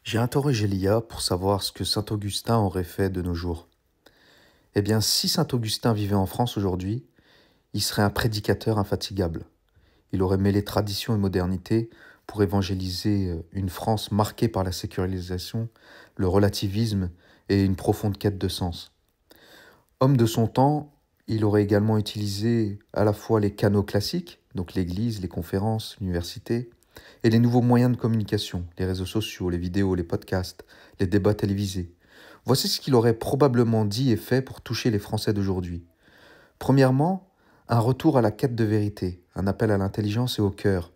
J'ai interrogé l'IA pour savoir ce que saint Augustin aurait fait de nos jours. Eh bien, si saint Augustin vivait en France aujourd'hui, il serait un prédicateur infatigable. Il aurait mêlé tradition et modernité pour évangéliser une France marquée par la sécularisation, le relativisme et une profonde quête de sens. Homme de son temps, il aurait également utilisé à la fois les canaux classiques, donc l'église, les conférences, l'université, et les nouveaux moyens de communication, les réseaux sociaux, les vidéos, les podcasts, les débats télévisés. Voici ce qu'il aurait probablement dit et fait pour toucher les Français d'aujourd'hui. Premièrement, un retour à la quête de vérité, un appel à l'intelligence et au cœur.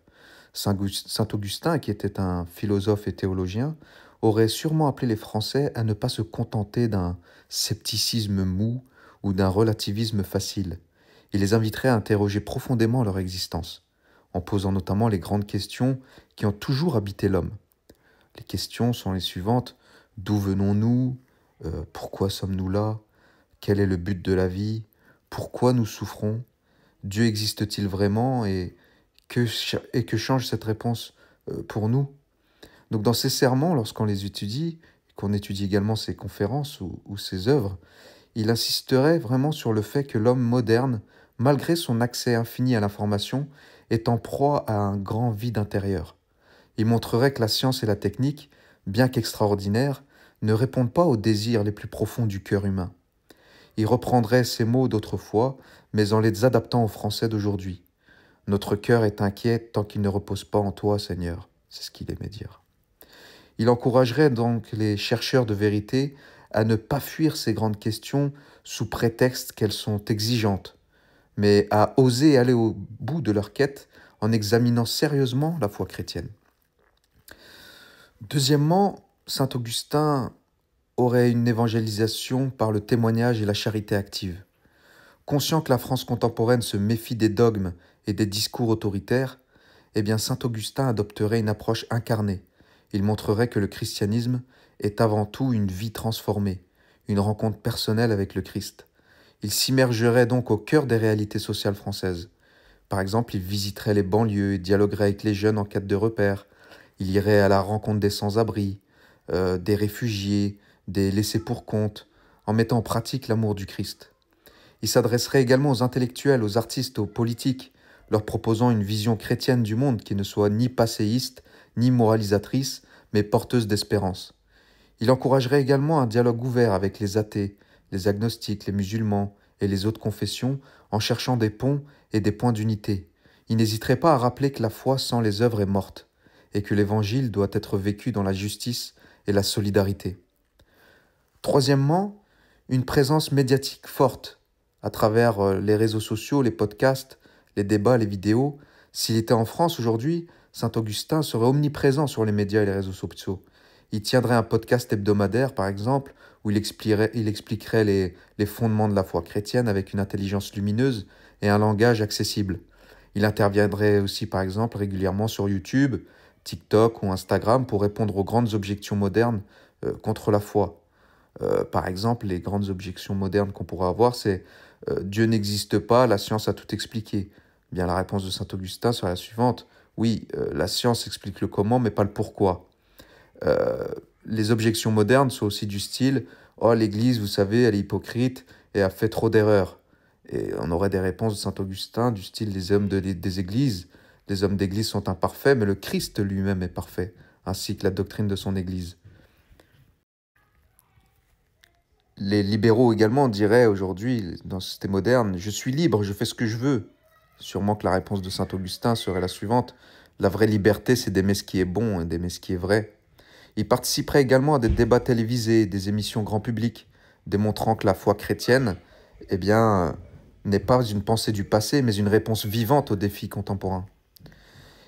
Saint Augustin, qui était un philosophe et théologien, aurait sûrement appelé les Français à ne pas se contenter d'un scepticisme mou ou d'un relativisme facile. Il les inviterait à interroger profondément leur existence, en posant notamment les grandes questions qui ont toujours habité l'homme. Les questions sont les suivantes. D'où venons-nous? Pourquoi sommes-nous là? Quel est le but de la vie? Pourquoi nous souffrons? Dieu existe-t-il vraiment? Et que change cette réponse pour nous? Donc dans ces sermons, lorsqu'on les étudie, qu'on étudie également ses conférences ou ses œuvres, il insisterait vraiment sur le fait que l'homme moderne, malgré son accès infini à l'information, est en proie à un grand vide intérieur. Il montrerait que la science et la technique, bien qu'extraordinaires, ne répondent pas aux désirs les plus profonds du cœur humain. Il reprendrait ces mots d'autrefois, mais en les adaptant aux Français d'aujourd'hui. Notre cœur est inquiet tant qu'il ne repose pas en toi, Seigneur. C'est ce qu'il aimait dire. Il encouragerait donc les chercheurs de vérité à ne pas fuir ces grandes questions sous prétexte qu'elles sont exigeantes, mais à oser aller au bout de leur quête en examinant sérieusement la foi chrétienne. Deuxièmement, saint Augustin aurait une évangélisation par le témoignage et la charité active. Conscient que la France contemporaine se méfie des dogmes et des discours autoritaires, eh bien saint Augustin adopterait une approche incarnée. Il montrerait que le christianisme est avant tout une vie transformée, une rencontre personnelle avec le Christ. Il s'immergerait donc au cœur des réalités sociales françaises. Par exemple, il visiterait les banlieues et dialoguerait avec les jeunes en quête de repères. Il irait à la rencontre des sans-abri, des réfugiés, des laissés-pour-compte, en mettant en pratique l'amour du Christ. Il s'adresserait également aux intellectuels, aux artistes, aux politiques, leur proposant une vision chrétienne du monde qui ne soit ni passéiste, ni moralisatrice, mais porteuse d'espérance. Il encouragerait également un dialogue ouvert avec les athées, les agnostiques, les musulmans et les autres confessions en cherchant des ponts et des points d'unité. Il n'hésiterait pas à rappeler que la foi sans les œuvres est morte et que l'Évangile doit être vécu dans la justice et la solidarité. Troisièmement, une présence médiatique forte à travers les réseaux sociaux, les podcasts, les débats, les vidéos. S'il était en France aujourd'hui, saint Augustin serait omniprésent sur les médias et les réseaux sociaux. Il tiendrait un podcast hebdomadaire, par exemple, où il expliquerait les fondements de la foi chrétienne avec une intelligence lumineuse et un langage accessible. Il interviendrait aussi, par exemple, régulièrement sur YouTube, TikTok ou Instagram pour répondre aux grandes objections modernes contre la foi. Par exemple, les grandes objections modernes qu'on pourrait avoir, c'est Dieu n'existe pas, la science a tout expliqué. Eh bien, la réponse de saint Augustin serait la suivante. Oui, la science explique le comment, mais pas le pourquoi. Euh, les objections modernes sont aussi du style «Oh, l'Église, vous savez, elle est hypocrite et a fait trop d'erreurs». Et on aurait des réponses de saint Augustin du style «Les hommes des églises, les hommes d'église sont imparfaits, mais le Christ lui-même est parfait, ainsi que la doctrine de son Église». Les libéraux également diraient aujourd'hui, dans la société moderne, «Je suis libre, je fais ce que je veux». Sûrement que la réponse de saint Augustin serait la suivante: «La vraie liberté, c'est d'aimer ce qui est bon et d'aimer ce qui est vrai». Il participerait également à des débats télévisés, des émissions grand public, démontrant que la foi chrétienne, eh bien, n'est pas une pensée du passé, mais une réponse vivante aux défis contemporains.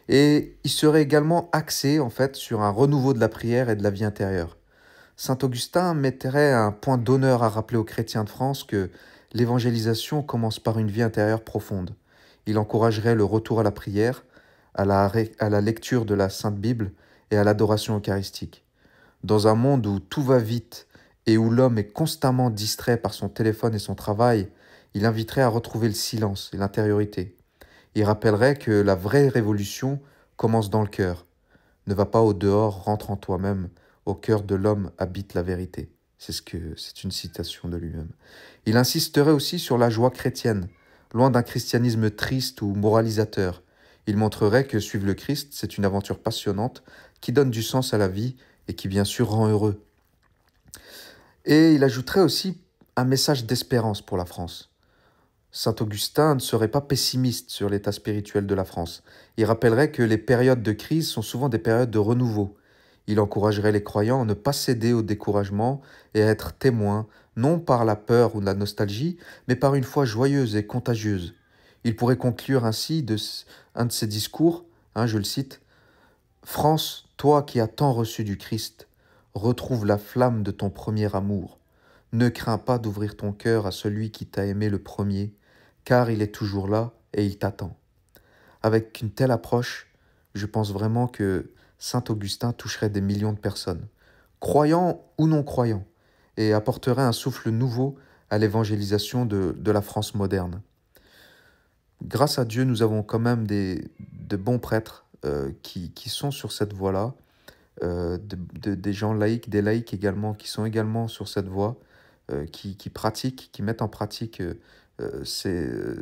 Et il serait également axé, en fait, sur un renouveau de la prière et de la vie intérieure. Saint Augustin mettrait un point d'honneur à rappeler aux chrétiens de France que l'évangélisation commence par une vie intérieure profonde. Il encouragerait le retour à la prière, à la lecture de la Sainte Bible et à l'adoration eucharistique. Dans un monde où tout va vite et où l'homme est constamment distrait par son téléphone et son travail, il inviterait à retrouver le silence et l'intériorité. Il rappellerait que la vraie révolution commence dans le cœur. Ne va pas au dehors, rentre en toi-même, au cœur de l'homme habite la vérité. C'est une citation de lui-même. Il insisterait aussi sur la joie chrétienne, loin d'un christianisme triste ou moralisateur. Il montrerait que suivre le Christ, c'est une aventure passionnante qui donne du sens à la vie et qui bien sûr rend heureux. Et il ajouterait aussi un message d'espérance pour la France. Saint Augustin ne serait pas pessimiste sur l'état spirituel de la France. Il rappellerait que les périodes de crise sont souvent des périodes de renouveau. Il encouragerait les croyants à ne pas céder au découragement et à être témoins, non par la peur ou la nostalgie, mais par une foi joyeuse et contagieuse. Il pourrait conclure ainsi un de ses discours, je le cite, « France, toi qui as tant reçu du Christ, retrouve la flamme de ton premier amour. Ne crains pas d'ouvrir ton cœur à celui qui t'a aimé le premier, car il est toujours là et il t'attend. » Avec une telle approche, je pense vraiment que Saint Augustin toucherait des millions de personnes, croyants ou non croyants, et apporterait un souffle nouveau à l'évangélisation de la France moderne. Grâce à Dieu, nous avons quand même de bons prêtres qui sont sur cette voie-là, des gens laïcs, des laïcs également, qui sont également sur cette voie, qui pratiquent, qui mettent en pratique ces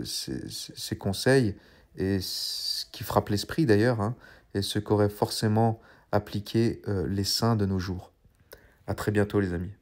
conseils, et ce qui frappe l'esprit d'ailleurs, et ce qu'auraient forcément appliqué les saints de nos jours. À très bientôt les amis.